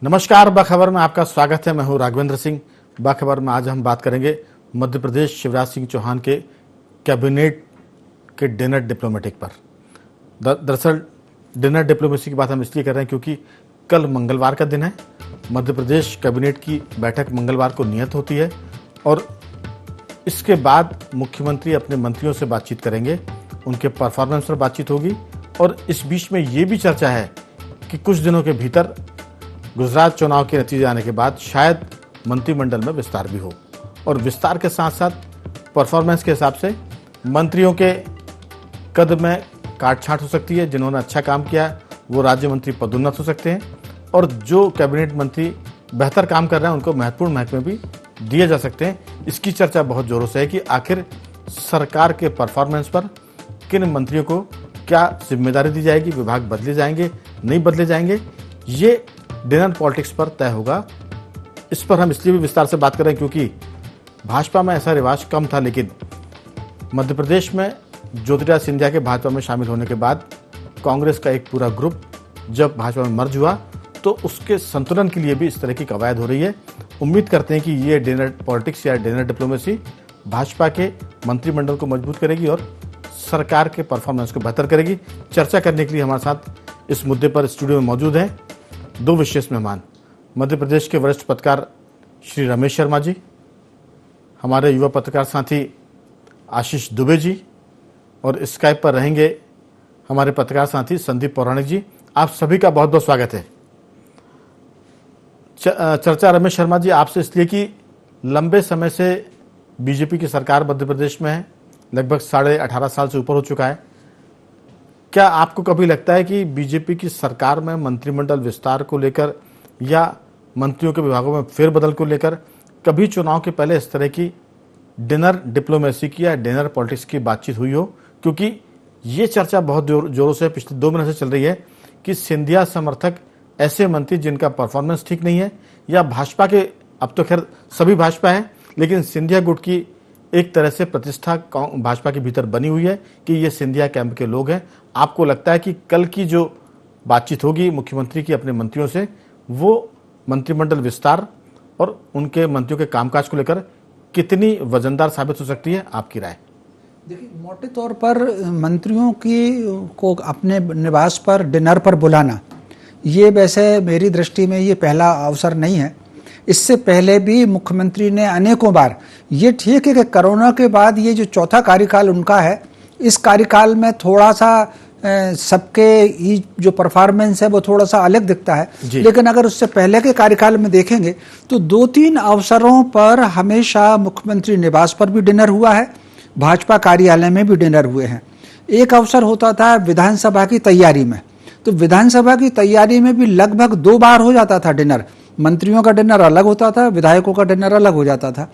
नमस्कार, बाखबर में आपका स्वागत है। मैं हूं राघवेंद्र सिंह। बाखबर में आज हम बात करेंगे मध्य प्रदेश शिवराज सिंह चौहान के कैबिनेट के डिनर डिप्लोमेटिक पर। दरअसल डिनर डिप्लोमेसी की बात हम इसलिए कर रहे हैं क्योंकि कल मंगलवार का दिन है। मध्य प्रदेश कैबिनेट की बैठक मंगलवार को नियत होती है और इसके बाद मुख्यमंत्री अपने मंत्रियों से बातचीत करेंगे, उनके परफॉर्मेंस पर बातचीत होगी और इस बीच में ये भी चर्चा है कि कुछ दिनों के भीतर गुजरात चुनाव के नतीजे आने के बाद शायद मंत्रिमंडल में विस्तार भी हो और विस्तार के साथ साथ परफॉर्मेंस के हिसाब से मंत्रियों के कद में काटछांट हो सकती है। जिन्होंने अच्छा काम किया वो राज्य मंत्री पदोन्नत हो सकते हैं और जो कैबिनेट मंत्री बेहतर काम कर रहे हैं उनको महत्वपूर्ण महकमे भी दिए जा सकते हैं। इसकी चर्चा बहुत जोरों से है कि आखिर सरकार के परफॉर्मेंस पर किन मंत्रियों को क्या जिम्मेदारी दी जाएगी, विभाग बदले जाएंगे, नहीं बदले जाएंगे, ये डिनर पॉलिटिक्स पर तय होगा। इस पर हम इसलिए भी विस्तार से बात कर रहे हैं क्योंकि भाजपा में ऐसा रिवाज कम था, लेकिन मध्य प्रदेश में ज्योतिरादित्य सिंधिया के भाजपा में शामिल होने के बाद कांग्रेस का एक पूरा ग्रुप जब भाजपा में मर्ज हुआ तो उसके संतुलन के लिए भी इस तरह की कवायद हो रही है। उम्मीद करते हैं कि ये डिनर पॉलिटिक्स या डिनर डिप्लोमेसी भाजपा के मंत्रिमंडल को मजबूत करेगी और सरकार के परफॉर्मेंस को बेहतर करेगी। चर्चा करने के लिए हमारे साथ इस मुद्दे पर स्टूडियो में मौजूद हैं दो विशेष मेहमान। मध्य प्रदेश के वरिष्ठ पत्रकार श्री रमेश शर्मा जी, हमारे युवा पत्रकार साथी आशीष दुबे जी और स्काइप पर रहेंगे हमारे पत्रकार साथी संदीप पौराणिक जी। आप सभी का बहुत बहुत स्वागत है। चर्चा रमेश शर्मा जी आपसे इसलिए कि लंबे समय से बीजेपी की सरकार मध्य प्रदेश में है, लगभग 18.5 साल से ऊपर हो चुका है। क्या आपको कभी लगता है कि बीजेपी की सरकार में मंत्रिमंडल विस्तार को लेकर या मंत्रियों के विभागों में फेरबदल को लेकर कभी चुनाव के पहले इस तरह की डिनर डिप्लोमेसी की या डिनर पॉलिटिक्स की बातचीत हुई हो? क्योंकि ये चर्चा बहुत जोरों से पिछले 2 महीने से चल रही है कि सिंधिया समर्थक ऐसे मंत्री जिनका परफॉर्मेंस ठीक नहीं है या भाजपा के, अब तो खैर सभी भाजपा है, लेकिन सिंधिया गुट की एक तरह से प्रतिष्ठा भाजपा के भीतर बनी हुई है कि ये सिंधिया कैंप के लोग हैं। आपको लगता है कि कल की जो बातचीत होगी मुख्यमंत्री की अपने मंत्रियों से, वो मंत्रिमंडल विस्तार और उनके मंत्रियों के कामकाज को लेकर कितनी वजनदार साबित हो सकती है? आपकी राय। देखिए, मोटे तौर पर मंत्रियों को अपने निवास पर डिनर पर बुलाना, ये वैसे मेरी दृष्टि में ये पहला अवसर नहीं है। इससे पहले भी मुख्यमंत्री ने अनेकों बार, ये ठीक है कि कोरोना के बाद ये जो चौथा कार्यकाल उनका है, इस कार्यकाल में थोड़ा सा सबके जो परफॉर्मेंस है वो थोड़ा सा अलग दिखता है, लेकिन अगर उससे पहले के कार्यकाल में देखेंगे तो 2-3 अवसरों पर हमेशा मुख्यमंत्री निवास पर भी डिनर हुआ है, भाजपा कार्यालय में भी डिनर हुए हैं। एक अवसर होता था विधानसभा की तैयारी में, तो विधानसभा की तैयारी में भी लगभग 2 बार हो जाता था डिनर। मंत्रियों का डिनर अलग होता था, विधायकों का डिनर अलग हो जाता था।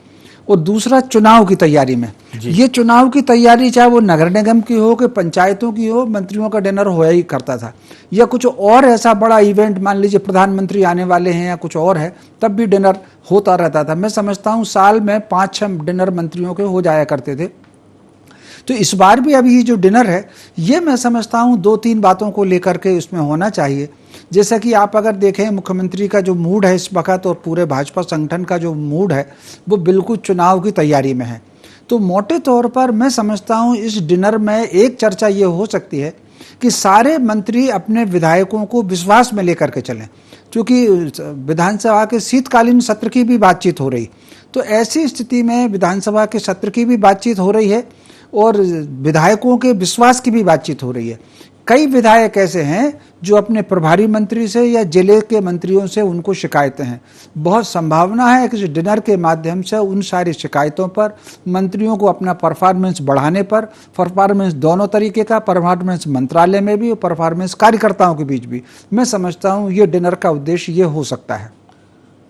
और दूसरा चुनाव की तैयारी में, ये चुनाव की तैयारी चाहे वो नगर निगम की हो कि पंचायतों की हो, मंत्रियों का डिनर होया ही करता था। या कुछ और ऐसा बड़ा इवेंट, मान लीजिए प्रधानमंत्री आने वाले हैं या कुछ और है, तब भी डिनर होता रहता था। मैं समझता हूँ साल में 5-6 डिनर मंत्रियों के हो जाया करते थे। तो इस बार भी अभी ये जो डिनर है, ये मैं समझता हूँ 2-3 बातों को लेकर के इसमें होना चाहिए। जैसा कि आप अगर देखें मुख्यमंत्री का जो मूड है इस वक्त और पूरे भाजपा संगठन का जो मूड है वो बिल्कुल चुनाव की तैयारी में है। तो मोटे तौर पर मैं समझता हूँ इस डिनर में एक चर्चा ये हो सकती है कि सारे मंत्री अपने विधायकों को विश्वास में लेकर के चलें, क्योंकि विधानसभा के शीतकालीन सत्र की भी बातचीत हो रही। तो ऐसी स्थिति में विधानसभा के सत्र की भी बातचीत हो रही है और विधायकों के विश्वास की भी बातचीत हो रही है। कई विधायक ऐसे हैं जो अपने प्रभारी मंत्री से या जिले के मंत्रियों से उनको शिकायतें हैं। बहुत संभावना है कि इस डिनर के माध्यम से उन सारी शिकायतों पर मंत्रियों को अपना परफॉर्मेंस बढ़ाने पर, परफॉर्मेंस दोनों तरीके का, परफॉर्मेंस मंत्रालय में भी और परफॉर्मेंस कार्यकर्ताओं के बीच भी, मैं समझता हूँ ये डिनर का उद्देश्य ये हो सकता है।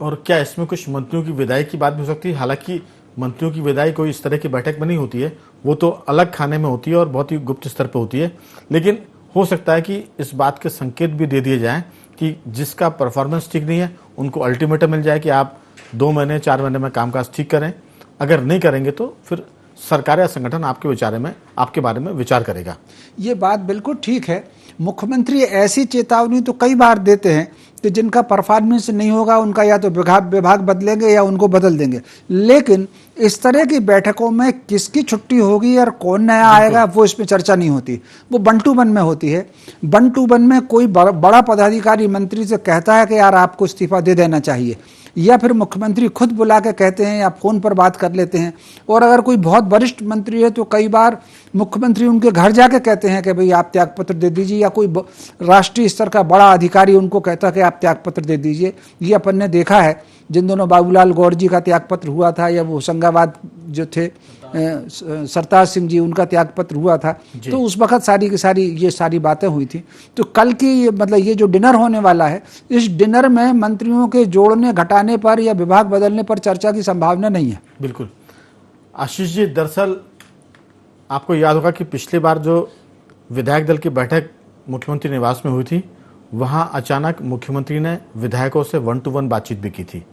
और क्या इसमें कुछ मंत्रियों की विदाई की बात भी हो सकती है? हालांकि मंत्रियों की विदाई कोई इस तरह की बैठक में नहीं होती है, वो तो अलग खाने में होती है और बहुत ही गुप्त स्तर पर होती है, लेकिन हो सकता है कि इस बात के संकेत भी दे दिए जाएं कि जिसका परफॉर्मेंस ठीक नहीं है उनको अल्टीमेटम मिल जाए कि आप 2 महीने 4 महीने में कामकाज ठीक करें, अगर नहीं करेंगे तो फिर सरकार या संगठन आपके बारे में विचार करेगा। ये बात बिल्कुल ठीक है। मुख्यमंत्री ऐसी चेतावनी तो कई बार देते हैं तो जिनका परफॉर्मेंस नहीं होगा उनका या तो विभाग बदलेंगे या उनको बदल देंगे। लेकिन इस तरह की बैठकों में किसकी छुट्टी होगी और कौन नया आएगा वो इसमें चर्चा नहीं होती, वो 1-to-1 में होती है। 1-to-1 में कोई बड़ा पदाधिकारी मंत्री से कहता है कि यार आपको इस्तीफा दे देना चाहिए, या फिर मुख्यमंत्री खुद बुला के कहते हैं या फोन पर बात कर लेते हैं। और अगर कोई बहुत वरिष्ठ मंत्री है तो कई बार मुख्यमंत्री उनके घर जाके कहते हैं कि भाई आप त्यागपत्र दे दीजिए, या कोई राष्ट्रीय स्तर का बड़ा अधिकारी उनको कहता है कि आप त्यागपत्र दे दीजिए। ये अपन ने देखा है जिन दोनों बाबूलाल गौर जी का त्यागपत्र हुआ था, या वो होशंगाबाद जो थे सरताज सिंह जी उनका त्यागपत्र हुआ था, तो उस वक्त सारी की सारी ये सारी बातें हुई थी। तो कल की मतलब ये जो डिनर होने वाला है, इस डिनर में मंत्रियों के जोड़ने घटाने पर या विभाग बदलने पर चर्चा की संभावना नहीं है। बिल्कुल आशीष जी, दरअसल आपको याद होगा कि पिछली बार जो विधायक दल की बैठक मुख्यमंत्री निवास में हुई थी, वहां अचानक मुख्यमंत्री ने विधायकों से 1-to-1 बातचीत भी की थी,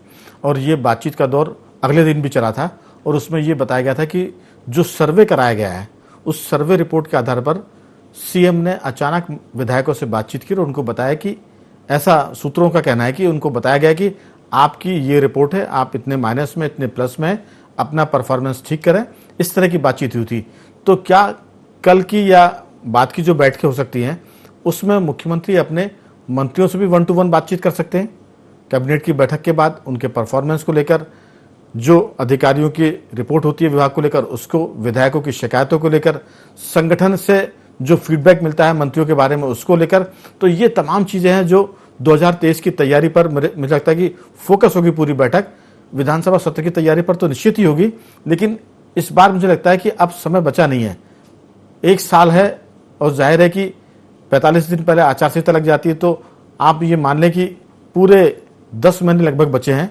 और ये बातचीत का दौर अगले दिन भी चला था। और उसमें ये बताया गया था कि जो सर्वे कराया गया है उस सर्वे रिपोर्ट के आधार पर सीएम ने अचानक विधायकों से बातचीत की और उनको बताया कि ऐसा सूत्रों का कहना है कि उनको बताया गया कि आपकी ये रिपोर्ट है, आप इतने माइनस में इतने प्लस में, अपना परफॉर्मेंस ठीक करें। इस तरह की बातचीत हुई थी। तो क्या कल की या बाद की जो बैठकें हो सकती हैं उसमें मुख्यमंत्री अपने मंत्रियों से भी 1-to-1 बातचीत कर सकते हैं? कैबिनेट की बैठक के बाद उनके परफॉर्मेंस को लेकर, जो अधिकारियों की रिपोर्ट होती है विभाग को लेकर उसको, विधायकों की शिकायतों को लेकर, संगठन से जो फीडबैक मिलता है मंत्रियों के बारे में उसको लेकर। तो ये तमाम चीजें हैं जो 2023 की तैयारी पर मुझे लगता है कि फोकस होगी पूरी बैठक। विधानसभा सत्र की तैयारी पर तो निश्चित ही होगी, लेकिन इस बार मुझे लगता है कि अब समय बचा नहीं है। 1 साल है और जाहिर है कि 45 दिन पहले आचार संहिता लग जाती है, तो आप ये मान लें कि पूरे 10 महीने लगभग बचे हैं।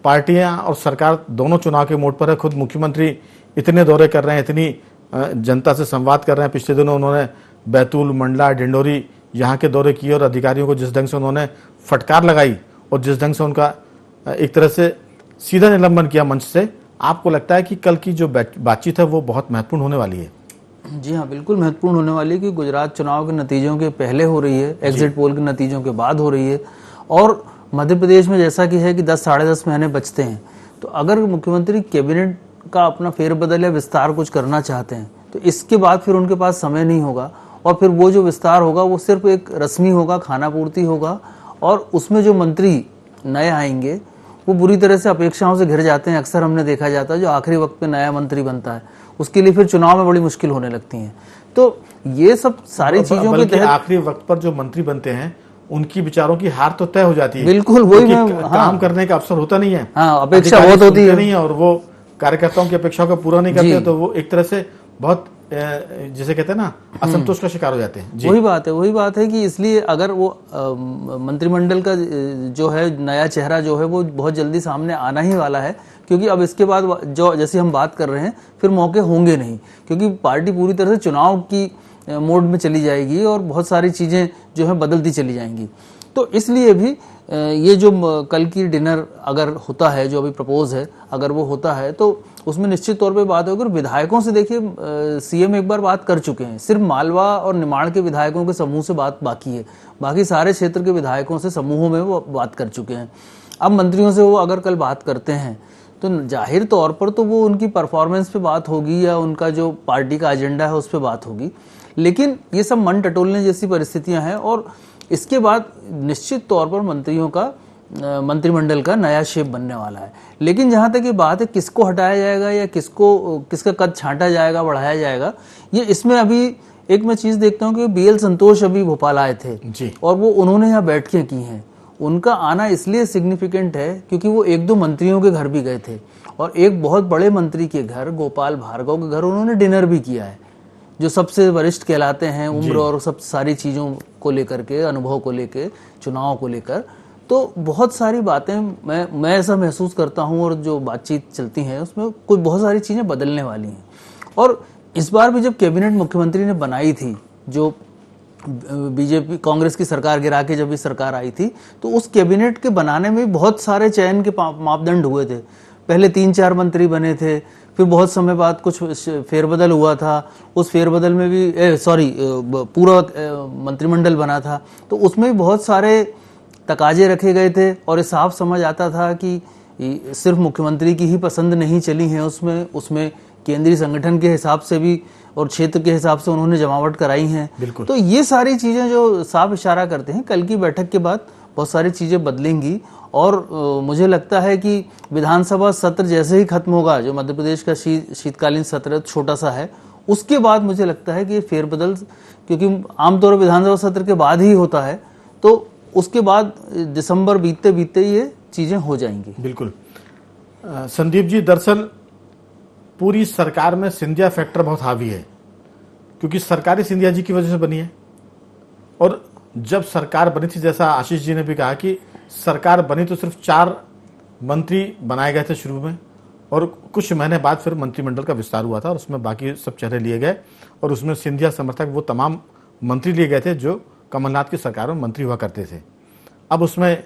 पार्टियां और सरकार दोनों चुनाव के मोड पर है। खुद मुख्यमंत्री इतने दौरे कर रहे हैं, इतनी जनता से संवाद कर रहे हैं। पिछले दिनों उन्होंने बैतूल, मंडला, डिंडोरी यहाँ के दौरे किए और अधिकारियों को जिस ढंग से उन्होंने फटकार लगाई और जिस ढंग से उनका एक तरह से सीधा निलंबन किया मंच से, आपको लगता है कि कल की जो बातचीत है वो बहुत महत्वपूर्ण होने वाली है? जी हाँ, बिल्कुल महत्वपूर्ण होने वाली है कि गुजरात चुनाव के नतीजों के पहले हो रही है, एग्जिट पोल के नतीजों के बाद हो रही है, और मध्य प्रदेश में जैसा कि है कि 10 साढ़े 10 महीने बचते हैं। तो अगर मुख्यमंत्री कैबिनेट का अपना फेरबदल या विस्तार कुछ करना चाहते हैं तो इसके बाद फिर उनके पास समय नहीं होगा, और फिर वो जो विस्तार होगा वो सिर्फ एक रस्मी होगा, खाना पूर्ति होगा, और उसमें जो मंत्री नए आएंगे वो बुरी तरह से अपेक्षाओं से घिर जाते हैं। अक्सर हमने देखा जाता है जो आखिरी वक्त पे नया मंत्री बनता है उसके लिए फिर चुनाव में बड़ी मुश्किल होने लगती हैं। तो ये सब सारी चीजों के तहत आखिरी वक्त पर जो मंत्री बनते हैं उनकी विचारों की हार तो तय हो जाती है। बिल्कुल वही काम करने का अवसर होता नहीं है, अपेक्षा बहुत होती है नहीं है, और वो कार्यकर्ताओं की अपेक्षाओं को पूरा नहीं करते, तो वो एक तरह से बहुत जिसे कहते हैं ना असंतोष का शिकार हो जाते हैं। वही बात है कि इसलिए अगर वो मंत्रिमंडल का जो है नया चेहरा जो है वो बहुत जल्दी सामने आना ही वाला है, क्योंकि अब इसके बाद जो जैसे हम बात कर रहे हैं फिर मौके होंगे नहीं, क्योंकि पार्टी पूरी तरह से चुनाव की मोड में चली जाएगी और बहुत सारी चीजें जो है बदलती चली जाएंगी। तो इसलिए भी ये जो कल की डिनर अगर होता है, जो अभी प्रपोज है, अगर वो होता है तो उसमें निश्चित तौर पे बात होगी। और विधायकों से देखिए सीएम एक बार बात कर चुके हैं, सिर्फ मालवा और निमाड़ के विधायकों के समूह से बात बाकी है, बाकी सारे क्षेत्र के विधायकों से समूहों में वो बात कर चुके हैं। अब मंत्रियों से वो अगर कल बात करते हैं तो जाहिर तौर पर तो वो उनकी परफॉर्मेंस पे बात होगी या उनका जो पार्टी का एजेंडा है उस पर बात होगी, लेकिन ये सब मन टटोलने जैसी परिस्थितियां हैं। और इसके बाद निश्चित तौर पर मंत्रियों का मंत्रिमंडल का नया शेप बनने वाला है। लेकिन जहां तक ये बात है किसको हटाया जाएगा या किसका कद छांटा जाएगा, बढ़ाया जाएगा, ये इसमें अभी एक मैं चीज देखता हूँ कि BL संतोष अभी भोपाल आए थे जी, और वो उन्होंने यहाँ बैठकें की हैं। उनका आना इसलिए सिग्निफिकेंट है क्योंकि वो 1-2 मंत्रियों के घर भी गए थे और एक बहुत बड़े मंत्री के घर, गोपाल भार्गव के घर, उन्होंने डिनर भी किया है, जो सबसे वरिष्ठ कहलाते हैं उम्र और सब सारी चीज़ों को लेकर के, अनुभव को लेकर, चुनाव को लेकर। तो बहुत सारी बातें मैं ऐसा महसूस करता हूँ, और जो बातचीत चलती है उसमें कोई बहुत सारी चीज़ें बदलने वाली हैं। और इस बार भी जब कैबिनेट मुख्यमंत्री ने बनाई थी, जो बीजेपी कांग्रेस की सरकार गिरा के जब भी सरकार आई थी, तो उस कैबिनेट के बनाने में बहुत सारे चयन के मापदंड हुए थे। पहले 3-4 मंत्री बने थे, फिर बहुत समय बाद कुछ फेरबदल हुआ था, उस फेरबदल में भी पूरा मंत्रिमंडल बना था, तो उसमें भी बहुत सारे तकाजे रखे गए थे और ये साफ समझ आता था कि सिर्फ मुख्यमंत्री की ही पसंद नहीं चली है, उसमें केंद्रीय संगठन के हिसाब से भी और क्षेत्र के हिसाब से उन्होंने जमावट कराई हैं। तो ये सारी चीज़ें जो साफ इशारा करते हैं कल की बैठक के बाद बहुत सारी चीज़ें बदलेंगी और मुझे लगता है कि विधानसभा सत्र जैसे ही खत्म होगा, जो मध्य प्रदेश का शीतकालीन सत्र छोटा सा है, उसके बाद मुझे लगता है कि फेरबदल, क्योंकि आमतौर पर विधानसभा सत्र के बाद ही होता है, तो उसके बाद दिसंबर बीतते बीतते ये चीज़ें हो जाएंगी। बिल्कुल। संदीप जी, दरअसल पूरी सरकार में सिंधिया फैक्टर बहुत हावी है, क्योंकि सरकारी सिंधिया जी की वजह से बनी है। और जब सरकार बनी थी, जैसा आशीष जी ने भी कहा कि सरकार बनी तो सिर्फ 4 मंत्री बनाए गए थे शुरू में, और कुछ महीने बाद फिर मंत्रिमंडल का विस्तार हुआ था और उसमें बाकी सब चेहरे लिए गए और उसमें सिंधिया समर्थक वो तमाम मंत्री लिए गए थे जो कमलनाथ की सरकार में मंत्री हुआ करते थे। अब उसमें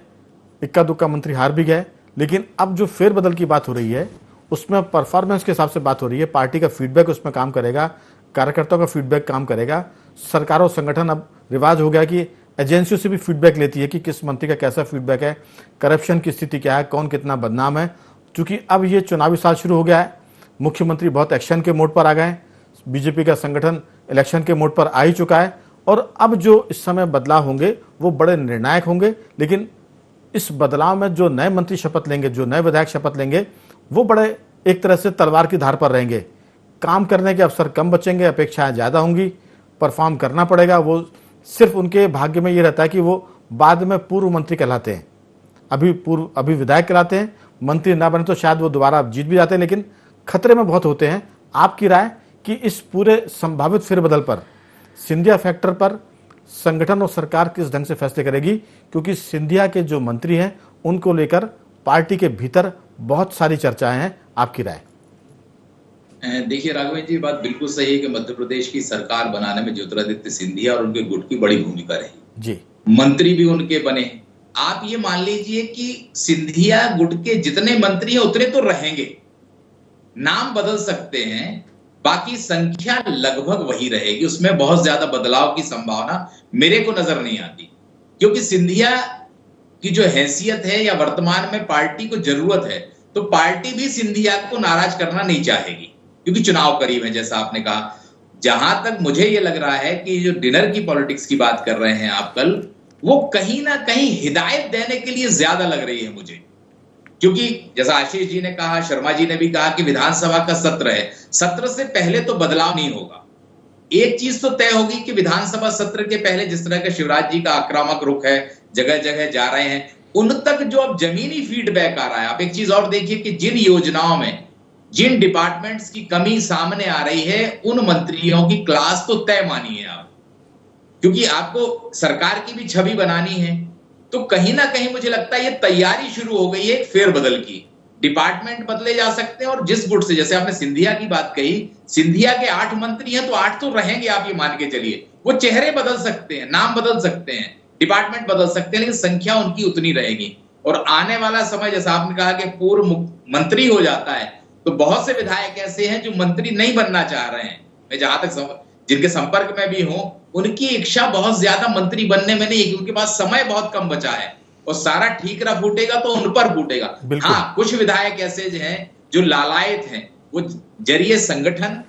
इक्का दुक्का मंत्री हार भी गए, लेकिन अब जो फेरबदल की बात हो रही है उसमें परफॉर्मेंस के हिसाब से बात हो रही है, पार्टी का फीडबैक उसमें काम करेगा, कार्यकर्ताओं का फीडबैक काम करेगा। सरकार और संगठन अब रिवाज हो गया कि एजेंसियों से भी फीडबैक लेती है कि किस मंत्री का कैसा फीडबैक है, करप्शन की स्थिति क्या है, कौन कितना बदनाम है। क्योंकि अब ये चुनावी साल शुरू हो गया है, मुख्यमंत्री बहुत एक्शन के मोड पर आ गए, बीजेपी का संगठन इलेक्शन के मोड पर आ ही चुका है और अब जो इस समय बदलाव होंगे वो बड़े निर्णायक होंगे। लेकिन इस बदलाव में जो नए मंत्री शपथ लेंगे, जो नए विधायक शपथ लेंगे, वो बड़े एक तरह से तलवार की धार पर रहेंगे। काम करने के अवसर कम बचेंगे, अपेक्षाएं ज़्यादा होंगी, परफॉर्म करना पड़ेगा। वो सिर्फ उनके भाग्य में ये रहता है कि वो बाद में पूर्व मंत्री कहलाते हैं, अभी विधायक कहलाते हैं। मंत्री ना बने तो शायद वो दोबारा जीत भी जाते हैं, लेकिन खतरे में बहुत होते हैं। आपकी राय कि इस पूरे संभावित फेरबदल पर, सिंधिया फैक्टर पर संगठन और सरकार किस ढंग से फैसले करेगी? क्योंकि सिंधिया के जो मंत्री हैं उनको लेकर पार्टी के भीतर बहुत सारी चर्चाएं हैं। आपकी राय? देखिए राघवेंद्र जी, बात बिल्कुल सही है कि मध्य प्रदेश की सरकार बनाने में ज्योतिरादित्य सिंधिया और उनके गुट की बड़ी भूमिका रही जी। मंत्री भी उनके बने। आप ये मान लीजिए कि सिंधिया गुट के जितने मंत्री हैं उतने तो रहेंगे, नाम बदल सकते हैं, बाकी संख्या लगभग वही रहेगी। उसमें बहुत ज्यादा बदलाव की संभावना मेरे को नजर नहीं आती, क्योंकि सिंधिया की जो हैसियत है या वर्तमान में पार्टी को जरूरत है, तो पार्टी भी सिंधिया को नाराज करना नहीं चाहेगी, क्योंकि चुनाव करीब है। जैसा आपने कहा, जहां तक मुझे ये लग रहा है कि जो डिनर की पॉलिटिक्स की बात कर रहे हैं आप कल, वो कहीं ना कहीं हिदायत देने के लिए ज्यादा लग रही है मुझे। क्योंकि जैसा आशीष जी ने कहा, शर्मा जी ने भी कहा कि विधानसभा का सत्र है, सत्र से पहले तो बदलाव नहीं होगा। एक चीज तो तय होगी कि विधानसभा सत्र के पहले जिस तरह का शिवराज जी का आक्रामक रुख है, जगह जगह जा रहे हैं, उन तक जो अब जमीनी फीडबैक आ रहा है। आप एक चीज और देखिए कि जिन योजनाओं में जिन डिपार्टमेंट्स की कमी सामने आ रही है, उन मंत्रियों की क्लास तो तय मानिए आप, क्योंकि आपको सरकार की भी छवि बनानी है। तो कहीं ना कहीं मुझे लगता है ये तैयारी शुरू हो गई है फेरबदल की। डिपार्टमेंट बदले जा सकते हैं और जिस गुट से, जैसे आपने सिंधिया की बात कही, सिंधिया के 8 मंत्री हैं तो 8 तो रहेंगे, आप ये मान के चलिए। वो चेहरे बदल सकते हैं, नाम बदल सकते हैं, डिपार्टमेंट बदल सकते हैं, लेकिन संख्या उनकी उतनी रहेगी। और आने वाला समय, जैसा आपने कहा कि पूर्व मंत्री हो जाता है, तो बहुत से विधायक ऐसे हैं जो मंत्री नहीं बनना चाह रहे हैं। मैं जहां तक जिनके संपर्क में भी हूं, उनकी इच्छा बहुत ज्यादा मंत्री बनने में नहीं है, उनके पास समय बहुत कम बचा है और सारा ठीकरा फूटेगा तो उन पर फूटेगा। हाँ, कुछ विधायक ऐसे हैं जो लालायित हैं, वो जरिए संगठन,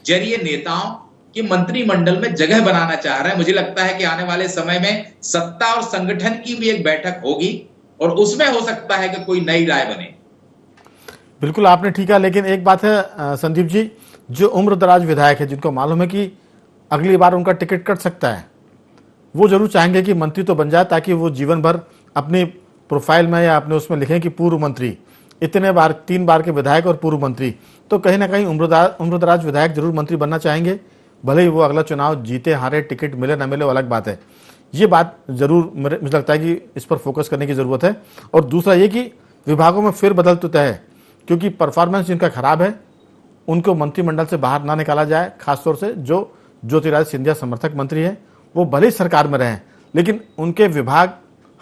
जरिए नेताओं के मंत्रिमंडल में जगह बनाना चाह रहे हैं। मुझे लगता है कि आने वाले समय में सत्ता और संगठन की भी एक बैठक होगी और उसमें हो सकता है कि कोई नई राय बने। बिल्कुल, आपने ठीक है। लेकिन एक बात है संदीप जी, जो उम्रदराज विधायक है, जिनको मालूम है कि अगली बार उनका टिकट कट सकता है, वो जरूर चाहेंगे कि मंत्री तो बन जाए, ताकि वो जीवन भर अपनी प्रोफाइल में या अपने उसमें लिखें कि पूर्व मंत्री, इतने बार 3 बार के विधायक और पूर्व मंत्री। तो कहीं ना कहीं उम्रदराज विधायक जरूर मंत्री बनना चाहेंगे, भले ही वो अगला चुनाव जीते हारे, टिकट मिले ना मिले वो अलग बात है। ये बात जरूर मुझे लगता है कि इस पर फोकस करने की जरूरत है। और दूसरा ये कि विभागों में फिर बदल तो तय है, क्योंकि परफॉर्मेंस जिनका खराब है उनको मंत्रिमंडल से बाहर ना निकाला जाए। खासतौर से जो ज्योतिरादित्य सिंधिया समर्थक मंत्री हैं, वो भले ही सरकार में रहें, लेकिन उनके विभाग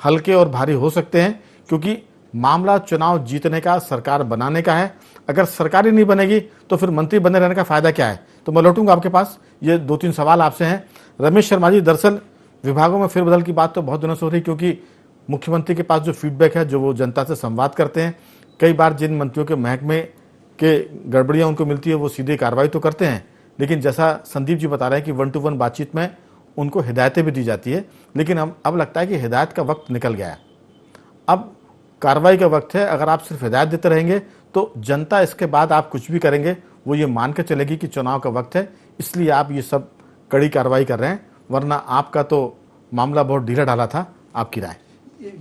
हल्के और भारी हो सकते हैं, क्योंकि मामला चुनाव जीतने का, सरकार बनाने का है। अगर सरकार ही नहीं बनेगी तो फिर मंत्री बने रहने का फायदा क्या है? तो मैं लौटूंगा आपके पास, ये 2-3 सवाल आपसे हैं। रमेश शर्मा जी, दरअसल विभागों में फेरबदल की बात तो बहुत दिनों से हो रही, क्योंकि मुख्यमंत्री के पास जो फीडबैक है, जो वो जनता से संवाद करते हैं, कई बार जिन मंत्रियों के महकमे के गड़बड़ियां उनको मिलती है वो सीधे कार्रवाई तो करते हैं, लेकिन जैसा संदीप जी बता रहे हैं कि 1-to-1 बातचीत में उनको हिदायतें भी दी जाती है, लेकिन अब लगता है कि हिदायत का वक्त निकल गया है, अब कार्रवाई का वक्त है। अगर आप सिर्फ हिदायत देते रहेंगे तो जनता इसके बाद आप कुछ भी करेंगे वो ये मान कर चलेगी कि चुनाव का वक्त है, इसलिए आप ये सब कड़ी कार्रवाई कर रहे हैं, वरना आपका तो मामला बहुत ढीला ढाला था। आपकी राय?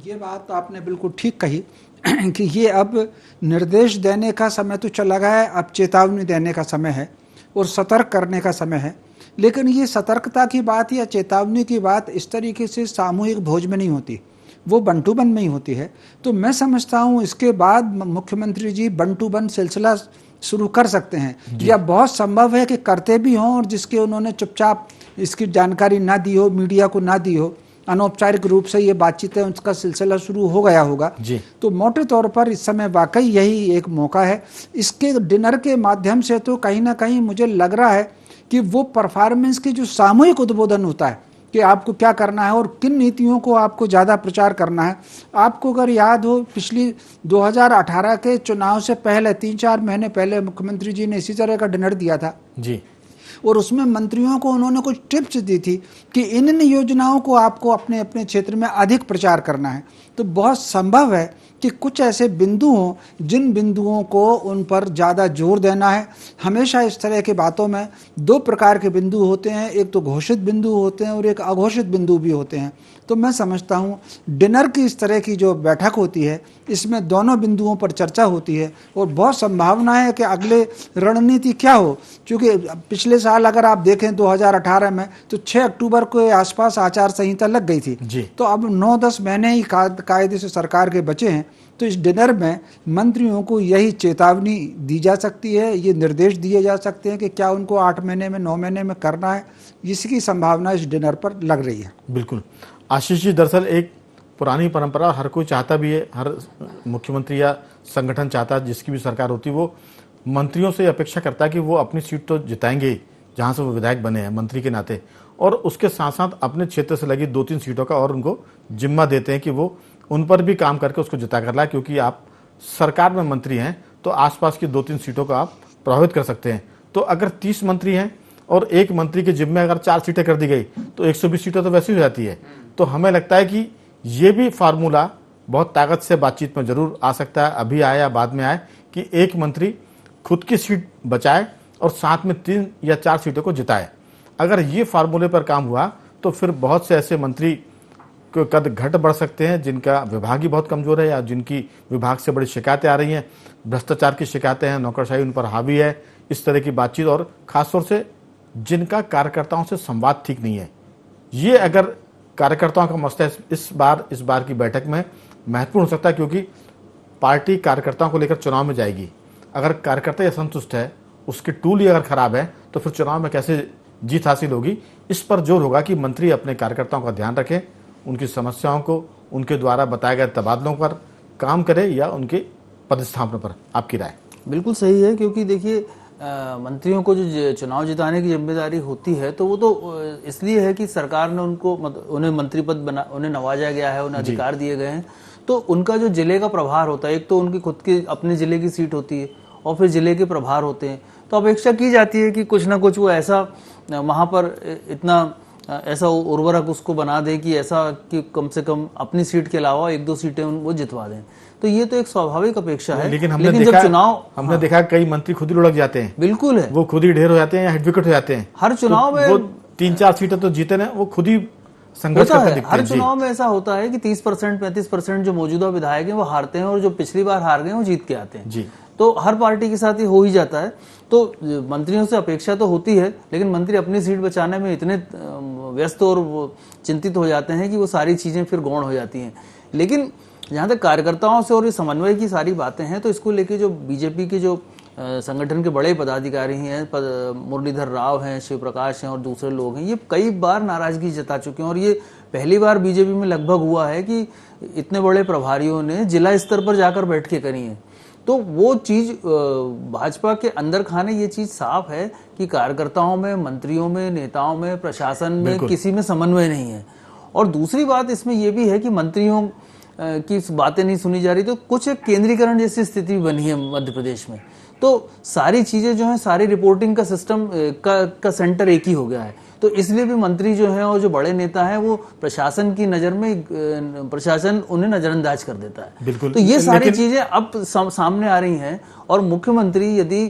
ये बात तो आपने बिल्कुल ठीक कही कि ये अब निर्देश देने का समय तो चला गया है, अब चेतावनी देने का समय है और सतर्क करने का समय है। लेकिन ये सतर्कता की बात या चेतावनी की बात इस तरीके से सामूहिक भोज में नहीं होती, वो 1-to-1 में ही होती है। तो मैं समझता हूँ इसके बाद मुख्यमंत्री जी 1-to-1 सिलसिला शुरू कर सकते हैं, या बहुत संभव है कि करते भी हों और जिसके उन्होंने चुपचाप इसकी जानकारी ना दी हो, मीडिया को ना दी हो, अनौपचारिक रूप से ये बातचीतें उसका सिलसिला शुरू हो गया होगा जी। तो मोटे तौर पर इस समय वाकई यही एक मौका है। इसके डिनर के माध्यम से तो कहीं ना कहीं मुझे लग रहा है कि वो परफॉर्मेंस की जो सामूहिक उद्बोधन होता है कि आपको क्या करना है और किन नीतियों को आपको ज़्यादा प्रचार करना है। आपको अगर याद हो, पिछली 2018 के चुनाव से पहले 3-4 महीने पहले मुख्यमंत्री जी ने इसी तरह का डिनर दिया था जी, और उसमें मंत्रियों को उन्होंने कुछ टिप्स दी थी कि इन योजनाओं को आपको अपने अपने क्षेत्र में अधिक प्रचार करना है। तो बहुत संभव है कि कुछ ऐसे बिंदु हों जिन बिंदुओं को उन पर ज़्यादा जोर देना है। हमेशा इस तरह की बातों में 2 प्रकार के बिंदु होते हैं, एक तो घोषित बिंदु होते हैं और एक अघोषित बिंदु भी होते हैं। तो मैं समझता हूँ डिनर की इस तरह की जो बैठक होती है इसमें दोनों बिंदुओं पर चर्चा होती है और बहुत संभावना है कि अगले रणनीति क्या हो, क्योंकि पिछले साल अगर आप देखें 2018 में तो 6 अक्टूबर के आसपास आचार संहिता लग गई थी जी। तो अब 9-10 महीने ही कायदे से सरकार के बचे हैं। तो इस डिनर में मंत्रियों को यही चेतावनी दी जा सकती है, ये निर्देश दिए जा सकते हैं कि क्या उनको 8 महीने में 9 महीने में करना है, इसकी संभावना इस डिनर पर लग रही है। बिल्कुल आशीष जी, दरअसल एक पुरानी परंपरा हर कोई चाहता भी है, हर मुख्यमंत्री या संगठन चाहता है, जिसकी भी सरकार होती है वो मंत्रियों से अपेक्षा करता है कि वो अपनी सीट तो जिताएंगे जहाँ से वो विधायक बने हैं मंत्री के नाते, और उसके साथ साथ अपने क्षेत्र से लगी 2-3 सीटों का और उनको जिम्मा देते हैं कि वो उन पर भी काम करके उसको जिता कर लाए, क्योंकि आप सरकार में मंत्री हैं तो आसपास की 2-3 सीटों का आप प्रभावित कर सकते हैं। तो अगर 30 मंत्री हैं और एक मंत्री के जिम्मे अगर 4 सीटें कर दी गई तो 120 सीटें तो वैसे ही हो जाती है। तो हमें लगता है कि ये भी फार्मूला बहुत ताकत से बातचीत में जरूर आ सकता है, अभी आए या बाद में आए, कि एक मंत्री खुद की सीट बचाए और साथ में 3 या 4 सीटों को जिताए। अगर ये फार्मूले पर काम हुआ तो फिर बहुत से ऐसे मंत्री के कद घट बढ़ सकते हैं जिनका विभाग ही बहुत कमजोर है या जिनकी विभाग से बड़ी शिकायतें आ रही हैं, भ्रष्टाचार की शिकायतें हैं, नौकरशाही उन पर हावी है, इस तरह की बातचीत, और खासतौर से जिनका कार्यकर्ताओं से संवाद ठीक नहीं है। ये अगर कार्यकर्ताओं का मसला इस बार की बैठक में महत्वपूर्ण हो सकता है, क्योंकि पार्टी कार्यकर्ताओं को लेकर चुनाव में जाएगी। अगर कार्यकर्ता असंतुष्ट है, उसके टूल ही अगर खराब है, तो फिर चुनाव में कैसे जीत हासिल होगी। इस पर जोर होगा कि मंत्री अपने कार्यकर्ताओं का ध्यान रखें, उनकी समस्याओं को उनके द्वारा बताए गए तबादलों पर काम करे या उनके पदस्थापन पर। आपकी राय? बिल्कुल सही है, क्योंकि देखिए मंत्रियों को जो चुनाव जिताने की जिम्मेदारी होती है तो वो तो इसलिए है कि सरकार ने उनको उन्हें मंत्री पद बना, उन्हें नवाजा गया है, उन्हें अधिकार दिए गए हैं। तो उनका जो जिले का प्रभार होता है, एक तो उनकी खुद की अपने जिले की सीट होती है और फिर जिले के प्रभार होते हैं, तो अपेक्षा की जाती है कि कुछ ना कुछ वो ऐसा वहाँ पर इतना ऐसा उर्वरक उसको बना दे कि ऐसा कि कम से कम अपनी सीट के अलावा 1-2 सीटें वो जितवा दें। तो ये तो एक स्वाभाविक अपेक्षा है, लेकिन जब चुनाव हमने देखा कई मंत्री खुद ही लुढ़क जाते हैं। बिल्कुल है, वो खुद ही ढेर हो जाते हैं या एडवोकेट हो जाते हैं। हर चुनाव में वो 3-4 सीटें तो जीते ना, वो खुद ही संघर्ष करते दिखते हैं। हर चुनाव में ऐसा होता है कि 30% 35% जो मौजूदा विधायक हैं वो हारते हैं और जो पिछली बार हार गए वो जीत के आते हैं जी। तो हर पार्टी के साथ ये हो ही जाता है। तो मंत्रियों से अपेक्षा तो होती है, लेकिन मंत्री अपनी सीट बचाने में इतने व्यस्त और चिंतित हो जाते हैं कि वो सारी चीजें फिर गौण हो जाती हैं। लेकिन जहाँ तक कार्यकर्ताओं से और समन्वय की सारी बातें हैं, तो इसको लेके जो बीजेपी के जो संगठन के बड़े पदाधिकारी हैं, मुरलीधर राव हैं, शिव प्रकाश हैं और दूसरे लोग हैं, ये कई बार नाराजगी जता चुके हैं। और ये पहली बार बीजेपी में लगभग हुआ है कि इतने बड़े प्रभारियों ने जिला स्तर पर जाकर बैठकें करी हैं। तो वो चीज भाजपा के अंदर खाने ये चीज साफ है कि कार्यकर्ताओं में, मंत्रियों में, नेताओं में, प्रशासन में किसी में समन्वय नहीं है। और दूसरी बात इसमें यह भी है कि मंत्रियों की बातें नहीं सुनी जा रही, तो कुछ एक केंद्रीकरण जैसी स्थिति बनी है मध्य प्रदेश में। तो सारी चीजें जो है, सारी रिपोर्टिंग का सिस्टम का सेंटर एक ही हो गया है। तो इसलिए भी मंत्री जो है और जो बड़े नेता हैं वो प्रशासन की नजर में, प्रशासन उन्हें नजरअंदाज कर देता है। बिल्कुल। तो ये सारी चीजें अब सामने आ रही हैं, और मुख्यमंत्री यदि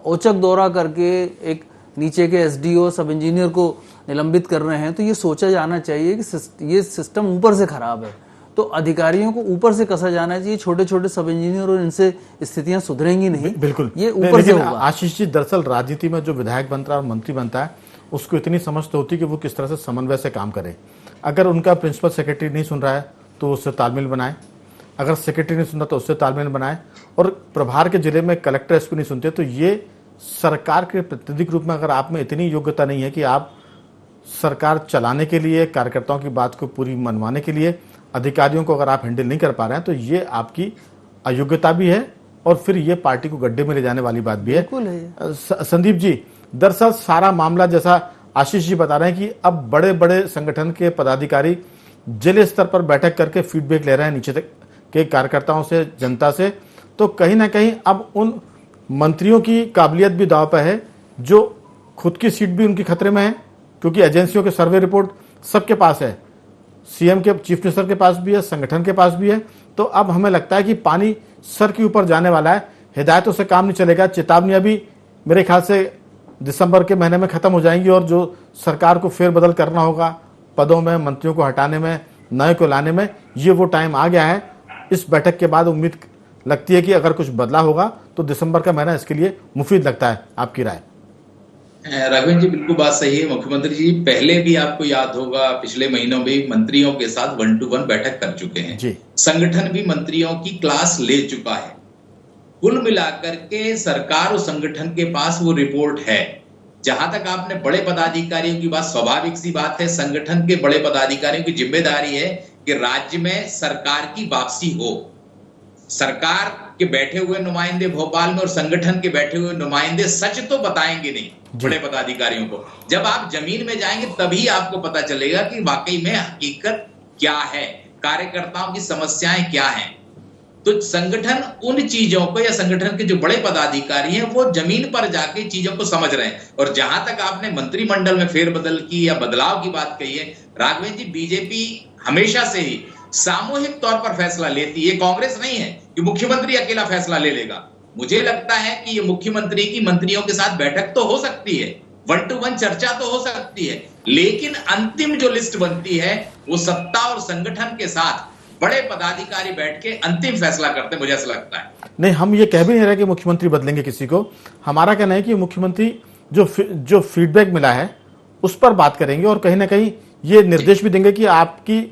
औचक दौरा करके एक नीचे के एसडीओ सब इंजीनियर को निलंबित कर रहे हैं, तो ये सोचा जाना चाहिए कि ये सिस्टम ऊपर से खराब है, तो अधिकारियों को ऊपर से कसा जाना चाहिए। छोटे छोटे सब इंजीनियर, और इनसे स्थितियां सुधरेंगी नहीं। बिल्कुल, ये ऊपर से होगा। आशीष जी, दरअसल राजनीति में जो विधायक बनता है और मंत्री बनता है, उसको इतनी समझ तो होती है कि वो किस तरह से समन्वय से काम करे। अगर उनका प्रिंसिपल सेक्रेटरी नहीं सुन रहा है तो उससे तालमेल बनाए, अगर सेक्रेटरी नहीं सुन रहा तो उससे तालमेल बनाए, और प्रभार के जिले में कलेक्टर एसपी नहीं सुनते, तो ये सरकार के प्रतिनिधि के रूप में अगर आप में इतनी योग्यता नहीं है कि आप सरकार चलाने के लिए, कार्यकर्ताओं की बात को पूरी मनवाने के लिए अधिकारियों को अगर आप हैंडल नहीं कर पा रहे हैं, तो ये आपकी अयोग्यता भी है, और फिर ये पार्टी को गड्ढे में ले जाने वाली बात भी है। संदीप जी, दरअसल सारा मामला, जैसा आशीष जी बता रहे हैं कि अब बड़े बड़े संगठन के पदाधिकारी जिले स्तर पर बैठक करके फीडबैक ले रहे हैं नीचे तक के कार्यकर्ताओं से, जनता से, तो कहीं ना कहीं अब उन मंत्रियों की काबिलियत भी दांव पर है, जो खुद की सीट भी उनकी खतरे में है, क्योंकि एजेंसियों के सर्वे रिपोर्ट सबके पास है, सीएम के, चीफ मिनिस्टर के पास भी है, संगठन के पास भी है। तो अब हमें लगता है कि पानी सर के ऊपर जाने वाला है, हिदायतों से काम नहीं चलेगा। चेतावनियां भी मेरे ख्याल से दिसंबर के महीने में खत्म हो जाएंगी, और जो सरकार को फेरबदल करना होगा पदों में, मंत्रियों को हटाने में, नए को लाने में, ये वो टाइम आ गया है। इस बैठक के बाद उम्मीद लगती है कि अगर कुछ बदलाव होगा तो दिसंबर का महीना इसके लिए मुफीद लगता है। आपकी राय? राघवेंद्र जी, बिल्कुल बात सही है। मुख्यमंत्री जी पहले भी, आपको याद होगा, पिछले महीनों में मंत्रियों के साथ 1-to-1 बैठक कर चुके हैं जी। संगठन भी मंत्रियों की क्लास ले चुका है। कुल मिलाकर के सरकार और संगठन के पास वो रिपोर्ट है। जहां तक आपने बड़े पदाधिकारियों की बात, स्वाभाविक सी बात है, संगठन के बड़े पदाधिकारियों की जिम्मेदारी है कि राज्य में सरकार की वापसी हो। सरकार के बैठे हुए नुमाइंदे भोपाल में और संगठन के बैठे हुए नुमाइंदे सच तो बताएंगे नहीं बड़े पदाधिकारियों को। जब आप जमीन में जाएंगे तभी आपको पता चलेगा कि वाकई में हकीकत क्या है, कार्यकर्ताओं की समस्याएं क्या हैं। तो संगठन उन चीजों को, या संगठन के जो बड़े पदाधिकारी हैं, वो जमीन पर जाके चीजों को समझ रहे हैं। और जहां तक आपने मंत्रिमंडल में फेरबदल की या बदलाव की बात कही है, राघवेंद्र जी, बीजेपी हमेशा से ही सामूहिक तौर पर फैसला लेती है। कांग्रेस नहीं है कि मुख्यमंत्री अकेला फैसला ले लेगा। मुझे लगता है कि ये मुख्यमंत्री की मंत्रियों के साथ बैठक तो हो सकती है, 1-to-1 चर्चा तो हो सकती है, लेकिन अंतिम जो लिस्ट बनती है वो सत्ता और संगठन के साथ बड़े पदाधिकारी बैठ के अंतिम फैसला करते हैं, मुझे ऐसा लगता है। नहीं, हम ये कह भी नहीं रहे कि मुख्यमंत्री बदलेंगे किसी को। हमारा कहना है कि मुख्यमंत्री जो फीडबैक मिला है उस पर बात करेंगे, और कहीं ना कहीं ये निर्देश भी देंगे कि आपकी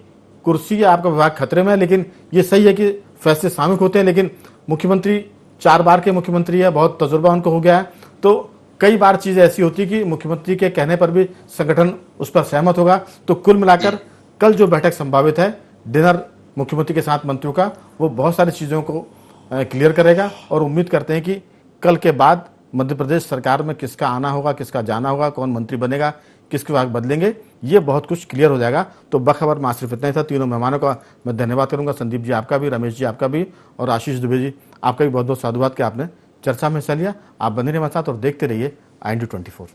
कुर्सी या आपका विभाग खतरे में है। लेकिन ये सही है कि फैसले सामूहिक होते हैं, लेकिन मुख्यमंत्री 4 बार के मुख्यमंत्री है, बहुत तजुर्बा उनको हो गया है, तो कई बार चीजें ऐसी होती है कि मुख्यमंत्री के कहने पर भी संगठन उस पर सहमत होगा। तो कुल मिलाकर कल जो बैठक संभावित है, डिनर मुख्यमंत्री के साथ मंत्रियों का, वो बहुत सारी चीजों को क्लियर करेगा, और उम्मीद करते हैं कि कल के बाद मध्य प्रदेश सरकार में किसका आना होगा, किसका जाना होगा, कौन मंत्री बनेगा, किसके विभाग बदलेंगे, ये बहुत कुछ क्लियर हो जाएगा। तो बखबर में सिर्फ इतना ही था। तीनों मेहमानों का मैं धन्यवाद करूंगा, संदीप जी आपका भी, रमेश जी आपका भी, और आशीष दुबे जी आपका भी बहुत बहुत साधुवाद कि आपने चर्चा में हिस्सा लिया। आप बने रहिए हमारे साथ और देखते रहिए IND24।